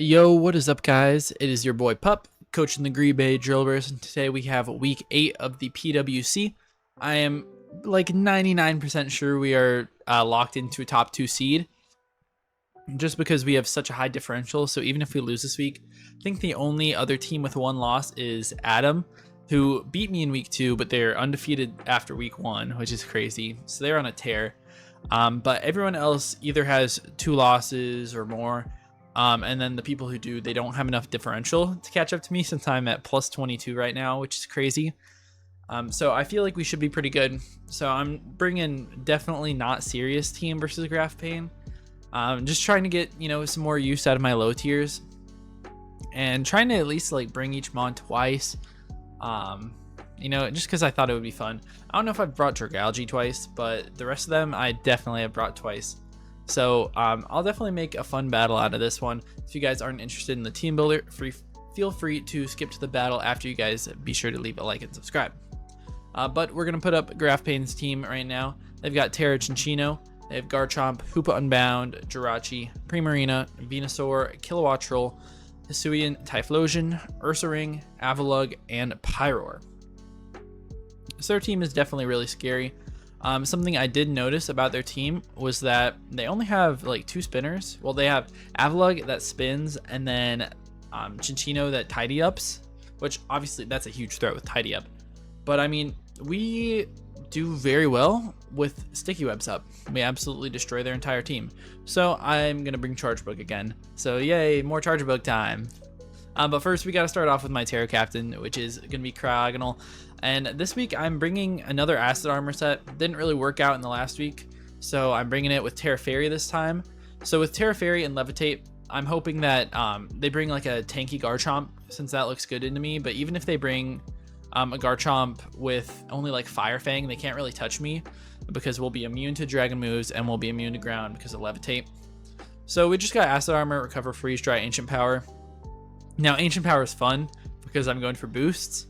Yo, what is up, guys? It is your boy Pup, coaching the Green Bay Drilburs, and today we have week 8 of the PWC. I am like 99% sure we are locked into a top 2 seed, just because we have such a high differential. So even if we lose this week, I think the only other team with one loss is Adam, who beat me in week 2, but they're undefeated after week 1, which is crazy. So they're on a tear. But everyone else either has 2 losses or more. And then the people who do, they don't have enough differential to catch up to me, since I'm at plus 22 right now, which is crazy. So I feel like we should be pretty good. So I'm bringing definitely not serious team versus Graph Pain. Just trying to get, some more use out of my low tiers, and trying to at least like bring each mon twice. Just because I thought it would be fun. I don't know if I've brought Dragalge twice, but the rest of them I definitely have brought twice. So I'll definitely make a fun battle out of this one. If you guys aren't interested in the team builder, feel free to skip to the battle after. You guys be sure to leave a like and subscribe. But we're going to put up Graph Pain's team right now. They've got Terra Cinchino, they have Garchomp, Hoopa Unbound, Jirachi, Primarina, Venusaur, Kilowattrel, Hisuian, Typhlosion, Ursaring, Avalugg, and Pyroar. So their team is definitely really scary. Something I did notice about their team was that they only have like 2 spinners. Well, they have Avalugg that spins, and then Cinchino that tidy ups, which obviously that's a huge threat with tidy up. But I mean, we do very well with sticky webs up. We absolutely destroy their entire team. So I'm gonna bring Charge Bug again. So yay, more Charge Bug time. But first we got to start off with my Terra Captain, which is going to be Cryogonal. And this week I'm bringing another Acid Armor set. Didn't really work out in the last week, so I'm bringing it with Terra Fairy this time. So with Terra Fairy and Levitate, I'm hoping that they bring like a tanky Garchomp, since that looks good into me. But even if they bring a Garchomp with only like Fire Fang, they can't really touch me, because we'll be immune to Dragon moves and we'll be immune to ground because of Levitate. So we just got Acid Armor, Recover, Freeze Dry, Ancient Power. Now, Ancient Power is fun because I'm going for boosts.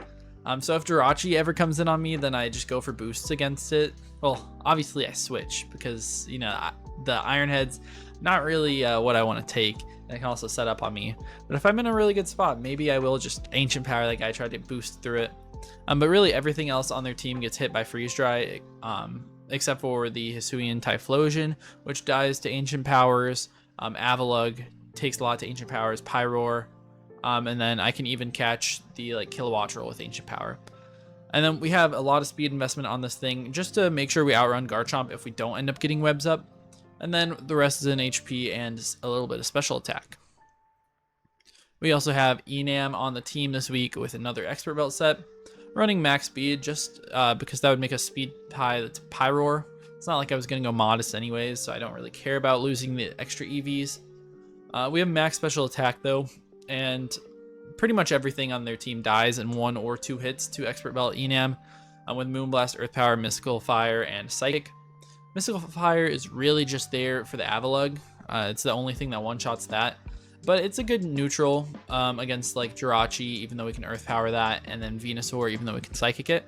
So if Jirachi ever comes in on me, then I just go for boosts against it. Well, obviously I switch because, the Iron Head's not really what I want to take. And it can also set up on me. But if I'm in a really good spot, maybe I will just Ancient Power that guy, try to boost through it. But really everything else on their team gets hit by Freeze Dry, except for the Hisuian Typhlosion, which dies to Ancient Powers. Avalugg takes a lot to Ancient Powers. Pyroar. And then I can even catch the Kilowattrel with Ancient Power. And then we have a lot of speed investment on this thing, just to make sure we outrun Garchomp if we don't end up getting webs up. And then the rest is in HP and a little bit of special attack. We also have Enam on the team this week with another Expert Belt set, running max speed, just because that would make us speed high to Pyroar. It's not like I was going to go modest anyways, so I don't really care about losing the extra EVs. We have max special attack though, and pretty much everything on their team dies in 1 or 2 hits to Expert Belt Enam, with Moonblast, Earth Power, Mystical Fire, and Psychic. Mystical Fire is really just there for the Avalugg. It's the only thing that one-shots that. But it's a good neutral against like Jirachi, even though we can Earth Power that, and then Venusaur, even though we can Psychic it.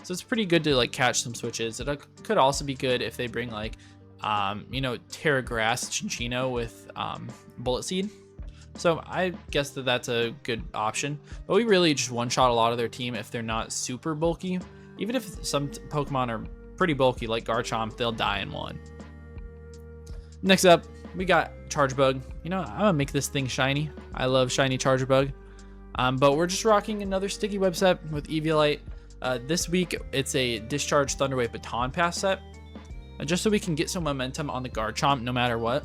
So it's pretty good to like catch some switches. It could also be good if they bring like, Terra Grass Cinchino with Bullet Seed. So I guess that's a good option. But we really just one-shot a lot of their team if they're not super bulky. Even if some Pokemon are pretty bulky, like Garchomp, they'll die in 1. Next up, we got Charge Bug. I'm gonna make this thing shiny. I love shiny Charge Bug. But we're just rocking another Sticky Web set with Eviolite. This week, it's a Discharge Thunderwave Baton Pass set, just so we can get some momentum on the Garchomp no matter what.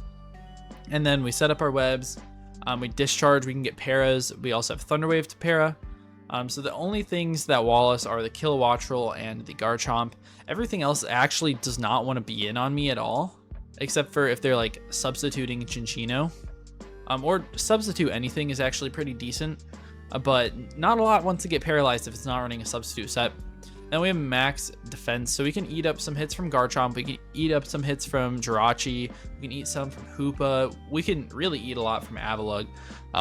And then we set up our webs. We discharge, we can get paras. We also have Thunderwave to para. So the only things that wall us are the Kilowattrel and the Garchomp. Everything else actually does not want to be in on me at all, except for if they're like substituting Cinchino. Or substitute anything is actually pretty decent, but not a lot wants to get paralyzed if it's not running a substitute set. Then we have max defense, so we can eat up some hits from Garchomp, we can eat up some hits from Jirachi, we can eat some from Hoopa, we can really eat a lot from Avalugg,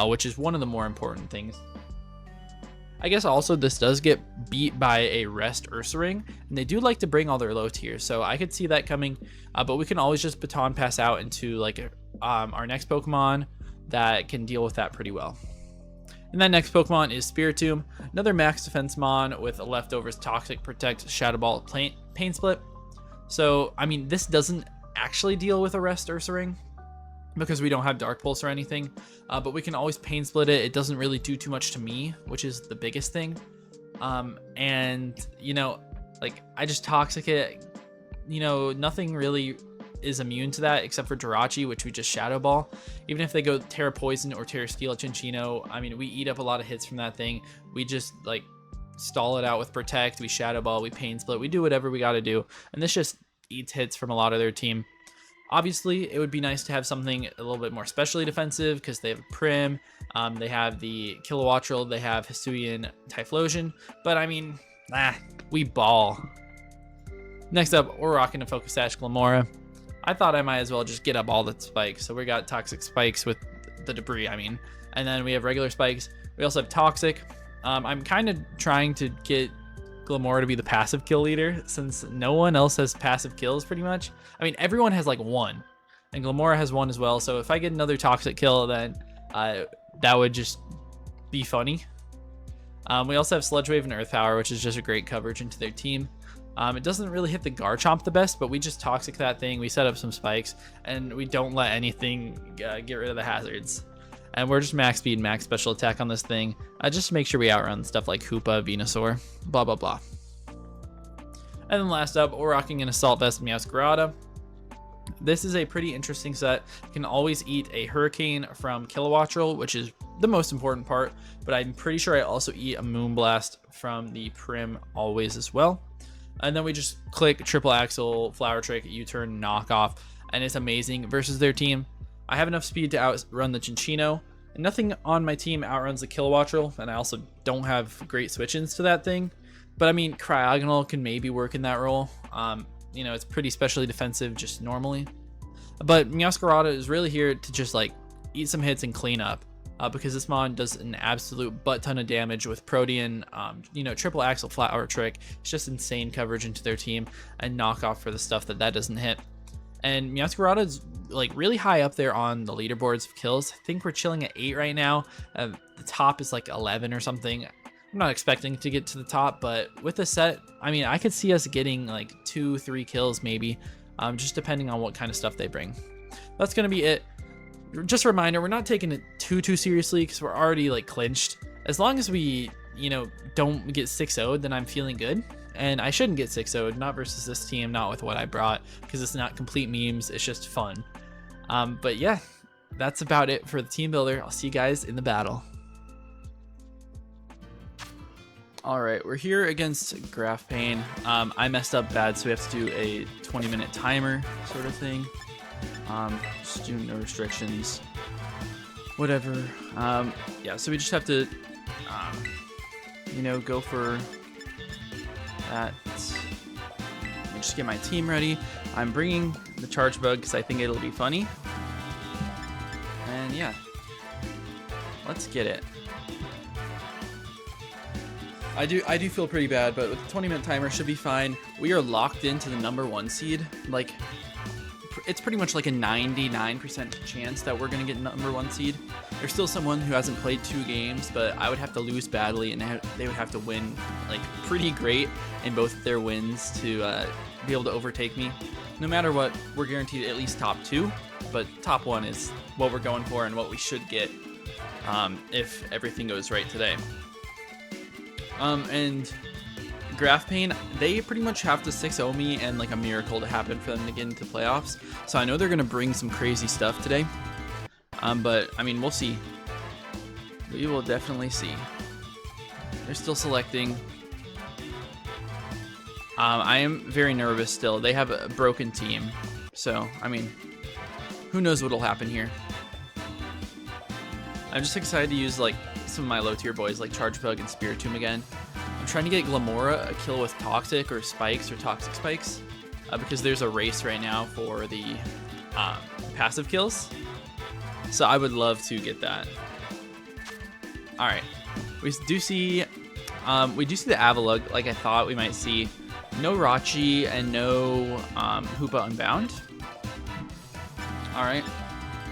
which is one of the more important things. I guess also this does get beat by a Rest Ursaring, and they do like to bring all their low tiers, so I could see that coming, but we can always just Baton Pass out into like our next Pokemon, that can deal with that pretty well. And that next Pokemon is Spiritomb, another max defense mon with a leftovers Toxic, Protect, Shadow Ball, Pain Split. So, I mean, this doesn't actually deal with Arrest Ursaring because we don't have Dark Pulse or anything, but we can always Pain Split it. It doesn't really do too much to me, which is the biggest thing. And, you know, like, I just Toxic it. You know, nothing really is immune to that except for Jirachi, which we just Shadow Ball. Even if they go Terra Poison or Terra Steel Chinchino, I mean, we eat up a lot of hits from that thing. We just like stall it out with Protect, we Shadow Ball, we Pain Split, we do whatever we got to do, and this just eats hits from a lot of their team. Obviously, it would be nice to have something a little bit more specially defensive because they have Prim, they have the Kilowattrel, they have Hisuian Typhlosion, but I mean, we ball. Next up, we're rocking a Focus Sash Glimmora. I thought I might as well just get up all the spikes. So we got Toxic Spikes with the debris, I mean. And then we have regular spikes. We also have Toxic. I'm kind of trying to get Glimmora to be the passive kill leader since no one else has passive kills pretty much. I mean, everyone has like one. And Glimmora has one as well. So if I get another Toxic kill, then that would just be funny. We also have Sludge Wave and Earth Power, which is just a great coverage into their team. It doesn't really hit the Garchomp the best, but we just Toxic that thing, we set up some spikes, and we don't let anything get rid of the hazards. And we're just max speed, max special attack on this thing, just to make sure we outrun stuff like Hoopa, Venusaur, blah blah blah. And then last up, we're rocking an Assault Vest Meowscarada. This is a pretty interesting set. You can always eat a Hurricane from Kilowattrel, which is the most important part, but I'm pretty sure I also eat a Moonblast from the Prim always as well. And then we just click Triple Axle, Flower Trick, U-Turn, Knock Off, and it's amazing versus their team. I have enough speed to outrun the Chinchino, and nothing on my team outruns the Kilowattrel, and I also don't have great switch-ins to that thing. But I mean, Cryogonal can maybe work in that role. You know, it's pretty specially defensive just normally. But Meowscarada is really here to just like eat some hits and clean up. Because this mon does an absolute butt ton of damage with Protean, you know, Triple Axle, Flower Trick. It's just insane coverage into their team and knock off for the stuff that doesn't hit. And Meowscarada is like really high up there on the leaderboards of kills. I think we're chilling at 8 right now. The top is like 11 or something. I'm not expecting to get to the top, but with the set, I mean, I could see us getting like 2-3 kills maybe, just depending on what kind of stuff they bring. That's going to be it. Just a reminder, we're not taking it too seriously because we're already like clinched. As long as we, you know, don't get 6-0'd, then I'm feeling good. And I shouldn't get 6-0'd, not versus this team, not with what I brought, because it's not complete memes, it's just fun. But yeah, that's about it for the team builder. I'll see you guys in the battle. Alright, we're here against Graph Pain. I messed up bad, so we have to do a 20-minute timer sort of thing. Just do no restrictions, whatever. Yeah, so we just have to, you know, go for that. Let me just get my team ready. I'm bringing the Charge Bug because I think it'll be funny. And yeah, let's get it. I do feel pretty bad, but with the 20-minute timer should be fine. We are locked into the #1 seed. Like, it's pretty much like a 99% chance that we're going to get #1 seed. There's still someone who hasn't played 2 games, but I would have to lose badly, and they would have to win like pretty great in both of their wins to be able to overtake me. No matter what, we're guaranteed at least top 2, but top 1 is what we're going for and what we should get if everything goes right today. And Graph Pain, they pretty much have to 6-0 me and like a miracle to happen for them to get into playoffs. So I know they're going to bring some crazy stuff today. But I mean, we'll see. We will definitely see. They're still selecting. I am very nervous still. They have a broken team. So, I mean, who knows what'll happen here. I'm just excited to use like some of my low tier boys like Charge Bug and Spiritomb again. I'm trying to get Glimmora a kill with Toxic or Spikes or Toxic Spikes because there's a race right now for the passive kills. So I would love to get that. All right, we do see the Avalugg like I thought we might see. No Rachi and no Hoopa Unbound. All right,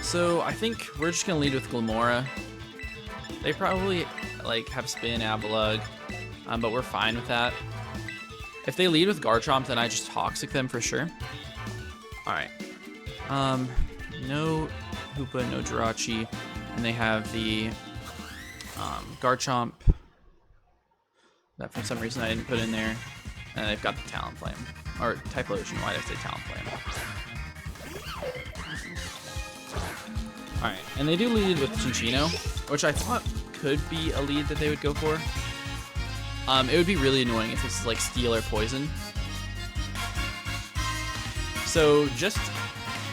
So I think we're just gonna lead with Glimmora. They probably like have spin, Avalug, but we're fine with that. If they lead with Garchomp, then I just Toxic them for sure. All right. No Hoopa, no Jirachi, and they have the Garchomp that for some reason I didn't put in there, and they've got the Talonflame or Typhlosion. Why did I say Talonflame? All right, and they do lead with Cinccino, which I thought could be a lead that they would go for. It would be really annoying if this is like Steel or Poison. So just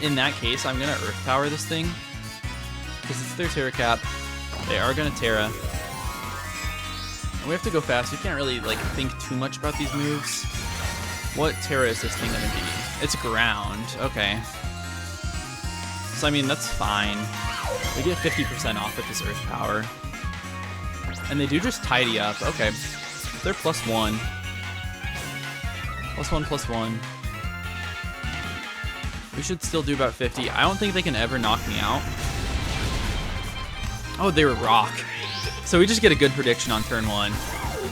in that case, I'm gonna Earth Power this thing because it's their Terra Cap. They are gonna Terra, and we have to go fast. We can't really like think too much about these moves. What Terra is this thing gonna be? It's Ground. Okay. So I mean that's fine. We get 50% off with this Earth Power, and they do just tidy up. Okay, they're +1, +1. We should still do about 50. I don't think they can ever knock me out. Oh, they were Rock. So we just get a good prediction on turn 1.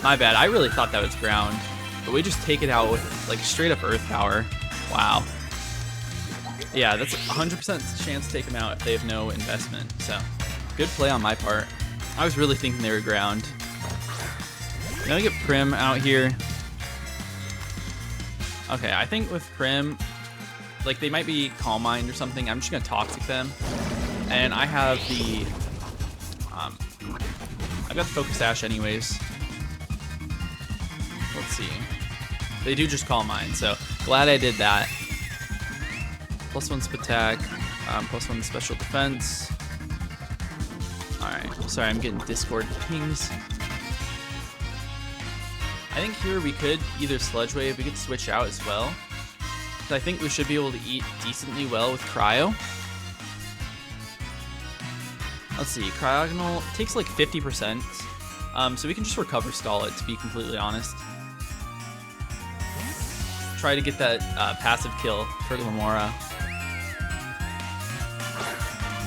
My bad. I really thought that was Ground, but we just take it out with like straight up Earth Power. Wow. Yeah, that's 100% chance to take them out if they have no investment. So good play on my part. I was really thinking they were Ground. Now we get Prim out here. Okay, I think with Prim, like they might be Calm Mind or something. I'm just gonna Toxic them, and I have the I've got the Focus Sash anyways. Let's see. They do just Calm Mind, so glad I did that. +1 Spatak, +1 Special Defense. All right, sorry, I'm getting Discord pings. I think here we could either Sludge Wave, we could switch out as well. I think we should be able to eat decently well with Cryo. Let's see, Cryogonal takes like 50%, so we can just Recover Stall it, to be completely honest. Try to get that passive kill for Glimmora.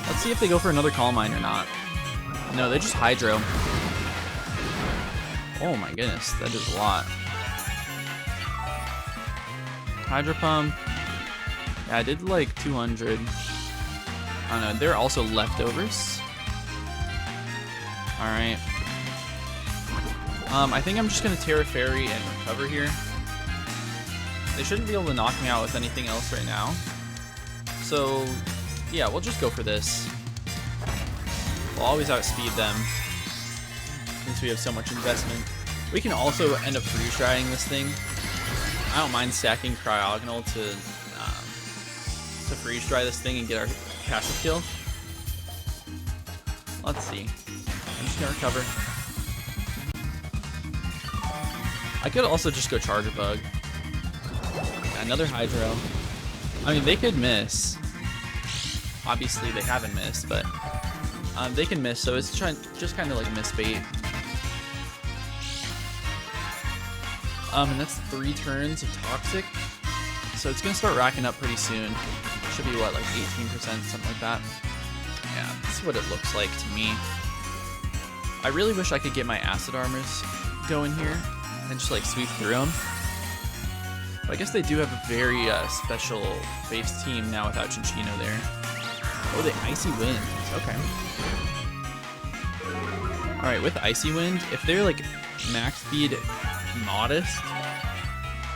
Let's see if they go for another Calm Mind or not. No, they just Hydro. Oh my goodness, that is a lot. Hydro Pump. Yeah, I did like 200. I don't know, they're also Leftovers. Alright. I think I'm just gonna Terra Fairy and Recover here. They shouldn't be able to knock me out with anything else right now. So, yeah, we'll just go for this. We'll always outspeed them since we have so much investment. We can also end up freeze drying this thing. I don't mind stacking Cryogonal to freeze dry this thing and get our passive kill. Let's see. I'm just gonna Recover. I could also just go Charger Bug. Another Hydro. I mean, they could miss. Obviously, they haven't missed, but they can miss, so it's just kind of like miss bait. And that's 3 turns of Toxic, so it's gonna start racking up pretty soon. Should be what, like 18%, something like that. Yeah, that's what it looks like to me. I really wish I could get my Acid Armors going here and just like sweep through them. But I guess they do have a very special base team now without Cinccino there. Oh, the Icy Wind. Okay. Alright, with Icy Wind, if they're like max speed modest,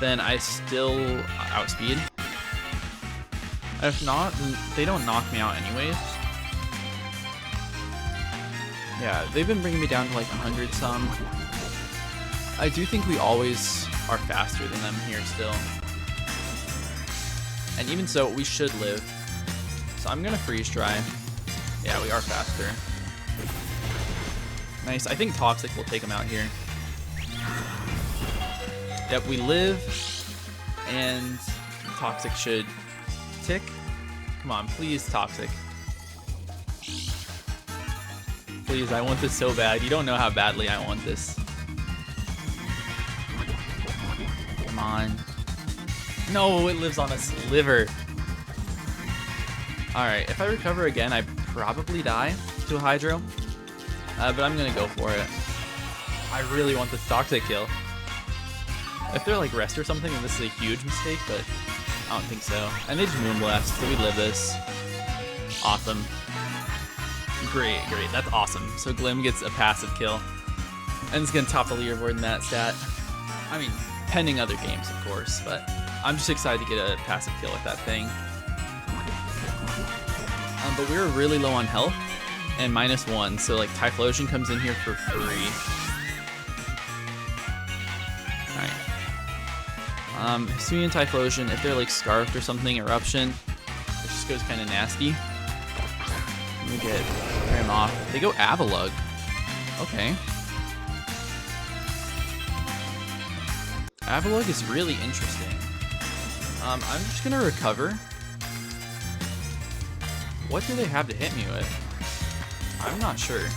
then I still outspeed. If not, then they don't knock me out anyways. Yeah, they've been bringing me down to like 100 some. I do think we always are faster than them here still. And even so, we should live. So I'm gonna freeze dry. Yeah, we are faster. Nice. I think Toxic will take him out here. Yep, we live, and Toxic should tick. Come on, please, Toxic. Please, I want this so bad. You don't know how badly I want this. Come on. No, it lives on a sliver. Alright, if I recover again, I probably die to a Hydro. But I'm gonna go for it. I really want this Toxic kill. If they're like rest or something, then this is a huge mistake, but I don't think so. And they just Moonblast, so we live this. Awesome. Great, great. That's awesome. So Glim gets a passive kill. And it's gonna top the leaderboard in that stat. I mean, pending other games, of course, but I'm just excited to get a passive kill with that thing. But we were really low on health and -1, so like Typhlosion comes in here for free. Alright. Hisuian Typhlosion, if they're like Scarfed or something, Eruption, it just goes kind of nasty. Let me get him off. They go Avalugg. Okay. Avalugg is really interesting. I'm just gonna recover. What do they have to hit me with? I'm not sure.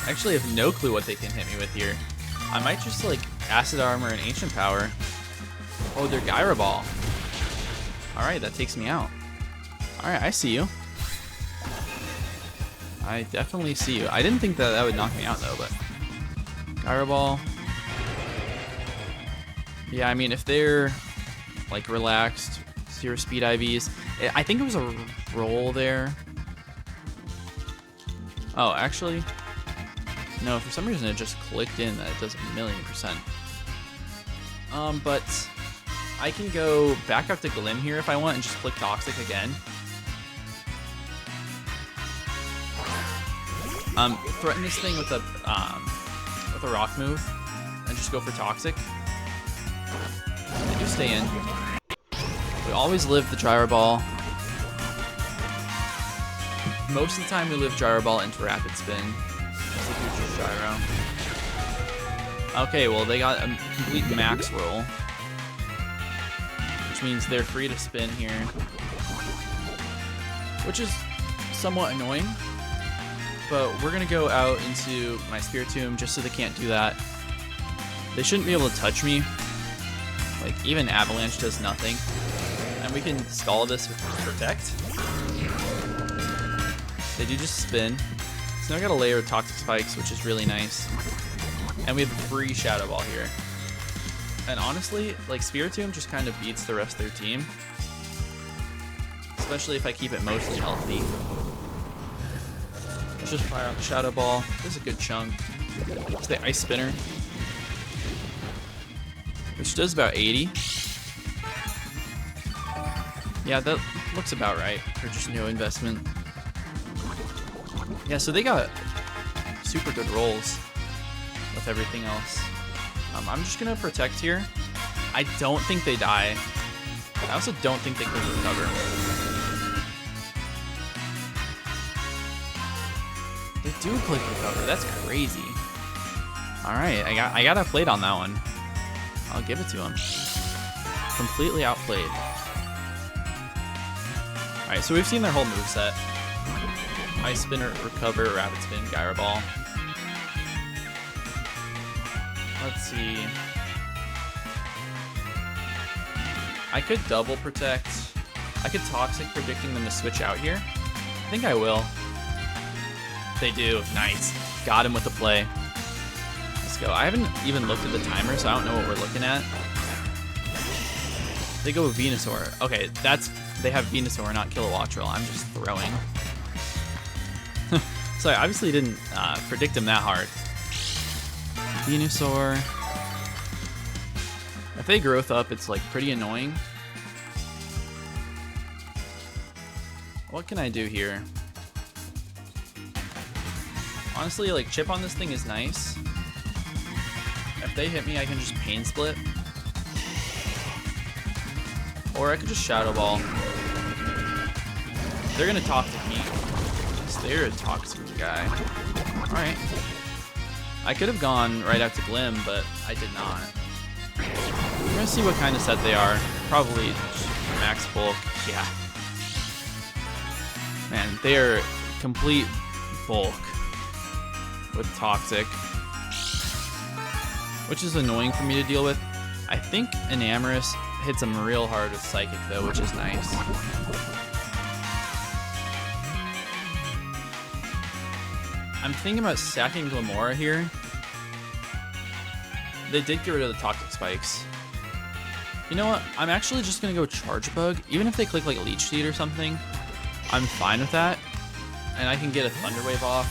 I actually have no clue what they can hit me with here. I might just like Acid Armor and Ancient Power. Oh, they're Gyro Ball. Alright, that takes me out. Alright, I see you. I definitely see you. I didn't think that that would knock me out though, but Gyro Ball. Yeah, I mean, if they're like relaxed, 0 speed IVs, I think it was a roll there. Oh, actually, no, for some reason it just clicked in that it does 1,000,000%. But I can go back up to Glim here if I want and just click Toxic again. Threaten this thing with a rock move and just go for Toxic. They do stay in. We always live the Gyro Ball. Most of the time we live Gyro Ball into Rapid Spin. That's the future Gyro. Okay, well they got a complete max roll, which means they're free to spin here, which is somewhat annoying. But we're gonna go out into my Spiritomb just so they can't do that. They shouldn't be able to touch me. Like, even Avalanche does nothing. And we can stall this with Protect. They do just spin. So now I got a layer of Toxic Spikes, which is really nice. And we have a free Shadow Ball here. And honestly, like, Spiritomb just kind of beats the rest of their team. Especially if I keep it mostly healthy. Let's just fire on the Shadow Ball. This is a good chunk. It's the Ice Spinner, which does about 80. Yeah, that looks about right for just no investment. Yeah, so they got super good rolls with everything else. I'm just gonna Protect here. I don't think they die. I also don't think they can recover. They do click recover. That's crazy. All right, I got outplayed on that one. I'll give it to him. Completely outplayed. All right, so we've seen their whole moveset. Ice Spinner, Recover, Rapid Spin, Gyro Ball. Let's see. I could double Protect. I could Toxic, predicting them to switch out here. I think I will. They do. Nice. Got him with the play. Let's go. I haven't even looked at the timer, so I don't know what we're looking at. They go with Venusaur. Okay, they have Venusaur, not Kilowattrel. I'm just throwing. So I obviously didn't predict him that hard. Venusaur. If they growth up, it's like pretty annoying. What can I do here? Honestly, like, chip on this thing is nice. If they hit me, I can just Pain Split. Or I could just Shadow Ball. They're gonna Toxic me. They're a toxic guy. Alright. I could have gone right out to Glim, but I did not. We're gonna see what kind of set they are. Probably max bulk. Yeah. Man, they are complete bulk with Toxic, which is annoying for me to deal with. I think Enamorous hits them real hard with Psychic though, which is nice. I'm thinking about stacking Glimmora here. They did get rid of the toxic spikes. You know what? I'm actually just gonna go Charge Bug. Even if they click like Leech Seed or something, I'm fine with that. And I can get a Thunder Wave off.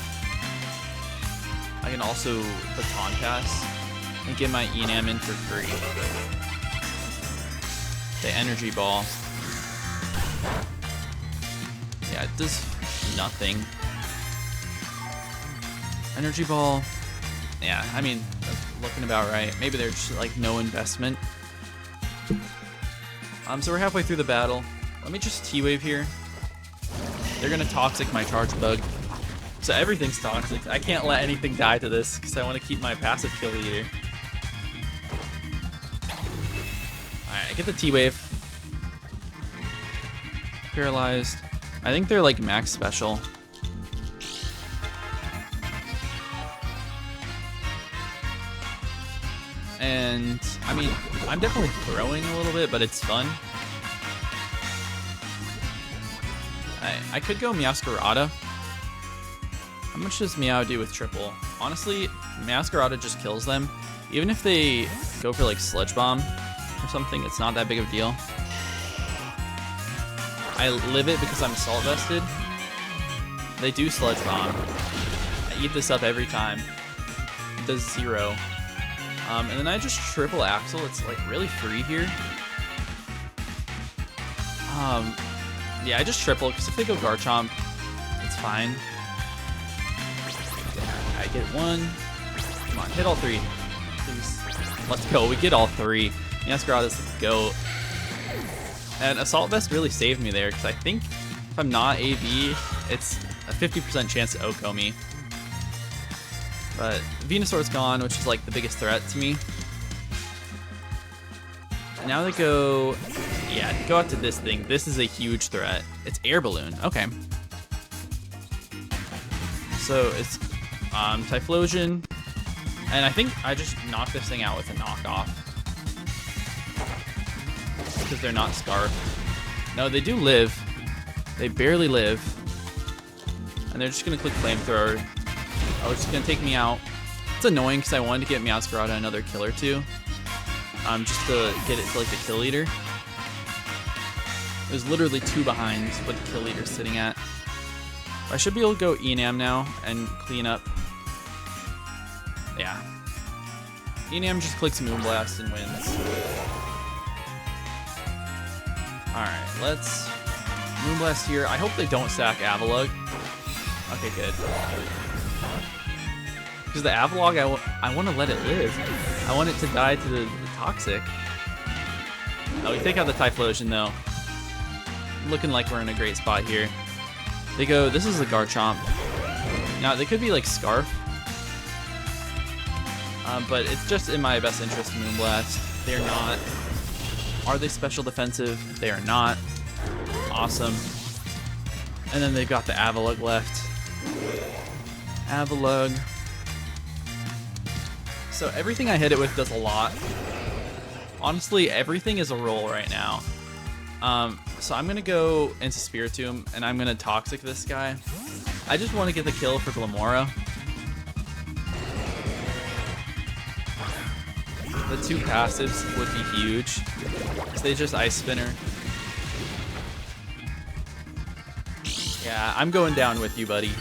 I can also Baton Pass and get my Enam in for free. The Energy Ball. Yeah, it does nothing. Energy Ball. Yeah, I mean, that's looking about right. Maybe they're just like no investment. So we're halfway through the battle. Let me just T-Wave here. They're gonna Toxic my Charge Bug. So everything's toxic. I can't let anything die to this because I want to keep my passive kill leader. Alright, I get the T-Wave. Paralyzed. I think they're like max special. And I mean, I'm definitely throwing a little bit, but it's fun. I could go Meowscarada. How much does Meow do with triple? Honestly, Meowscarada just kills them. Even if they go for like Sludge Bomb or something, it's not that big of a deal. I live it because I'm Assault Vested. They do Sludge Bomb. I eat this up every time. It does 0. And then I just triple Axle. It's like really free here. Yeah, I just triple because if they go Garchomp, it's fine. I get 1. Come on, hit all 3. Please. Let's go. We get all 3. Meowscarada's the GOAT. And Assault Vest really saved me there because I think if I'm not AV, it's a 50% chance to OHKO me. But Venusaur's gone, which is like the biggest threat to me. And now they go, yeah, go out to this thing. This is a huge threat. It's Air Balloon. Okay. So it's Typhlosion. And I think I just knocked this thing out with a knockoff. Because they're not Scarf. No, they do live. They barely live. And they're just going to click Flamethrower. Oh, it's just going to take me out. It's annoying because I wanted to get Meowscarada another kill or two. Just to get it to like the kill leader. It was literally 2 behind what the kill leader's sitting at. I should be able to go Enam now and clean up. Yeah. Enam just clicks Moonblast and wins. Alright, let's Moonblast here. I hope they don't stack Avalugg. Okay, good. Because the Avalugg, I want to let it live. I want it to die to the Toxic. Oh, we take out the Typhlosion though. Looking like we're in a great spot here. They go, this is the Garchomp. Now, they could be like Scarf. But it's just in my best interest to Moonblast. They're not. Are they special defensive? They are not. Awesome. And then they've got the Avalugg left. Avalugg. So everything I hit it with does a lot. Honestly, everything is a roll right now. So I'm going to go into Spiritomb, and I'm going to Toxic this guy. I just want to get the kill for Glimmora. The 2 passives would be huge. So they just Ice Spinner. Yeah, I'm going down with you, buddy.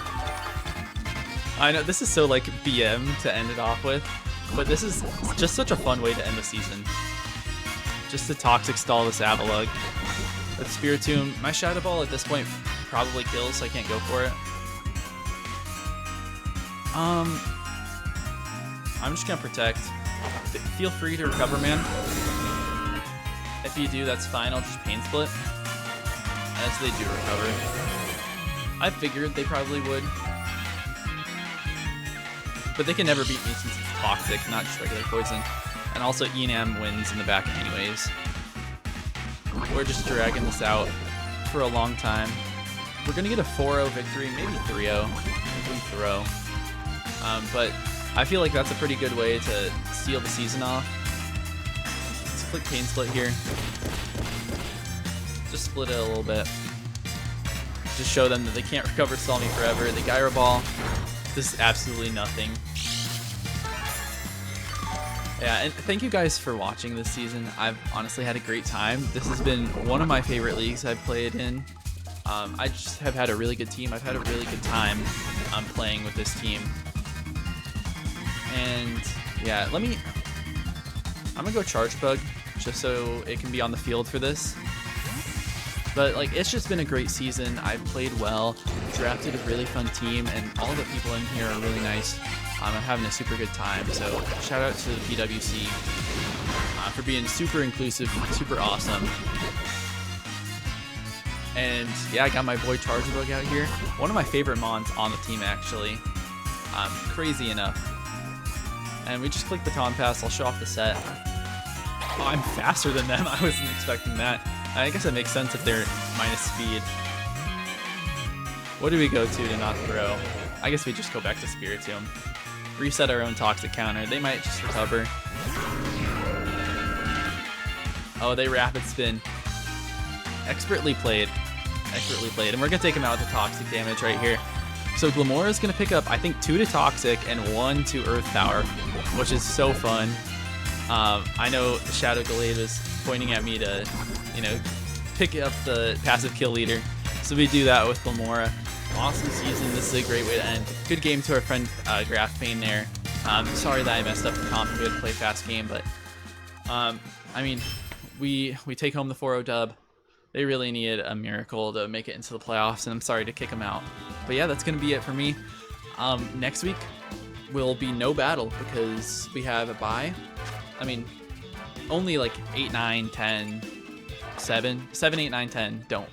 I know, this is so like BM to end it off with, but this is just such a fun way to end the season. Just to Toxic stall this Avalugg. With Spiritomb, my Shadow Ball at this point probably kills, so I can't go for it. I'm just gonna protect. Feel free to recover, man. If you do, that's fine. I'll just Pain Split. As they do recover. I figured they probably would. But they can never beat me since it's Toxic, not just regular Poison. And also Enam wins in the back anyways. We're just dragging this out for a long time. We're going to get a 4-0 victory, maybe 3-0 if we throw. But I feel like that's a pretty good way to seal the season off. Let's click Pain Split here. Just split it a little bit. Just show them that they can't recover Stall me forever. They Gyro Ball. This is absolutely nothing. Yeah, and thank you guys for watching this season. I've honestly had a great time. This has been one of my favorite leagues I've played in. I just have had a really good team. I've had a really good time playing with this team. And yeah, I'm gonna go Charge Bug just so it can be on the field for this. But like, it's just been a great season. I've played well, drafted a really fun team, and all the people in here are really nice. I'm having a super good time. So shout out to the PWC for being super inclusive, super awesome. And yeah, I got my boy Charge Bug out here. One of my favorite mons on the team, actually. Crazy enough. And we just click baton pass. I'll show off the set. Oh, I'm faster than them. I wasn't expecting that. I guess that makes sense if they're minus speed. What do we go to not throw? I guess we just go back to Spiritomb. Reset our own toxic counter. They might just recover. Oh, they rapid spin. Expertly played. Expertly played. And we're going to take him out with the toxic damage right here. So Glimmora is going to pick up, I think, 2 to toxic and 1 to earth power, which is so fun. I know Shadow Glade was pointing at me to, you know, pick up the passive kill leader. So we do that with Glimmora. Awesome season. This is a great way to end. Good game to our friend Graph Pain there. Sorry that I messed up the comp. We had to play fast game, but I mean, we take home the 4-0 dub. They really needed a miracle to make it into the playoffs, and I'm sorry to kick them out. But yeah, that's going to be it for me. Next week will be no battle because we have a bye. I mean, only like 8, 9, 10, 7, 8, 9, 10 don't.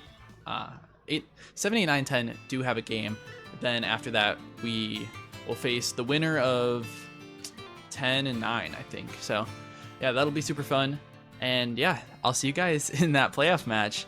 7, 8, 9, 10 do have a game. Then after that, we will face the winner of 10 and 9, I think. So yeah, that'll be super fun. And yeah, I'll see you guys in that playoff match.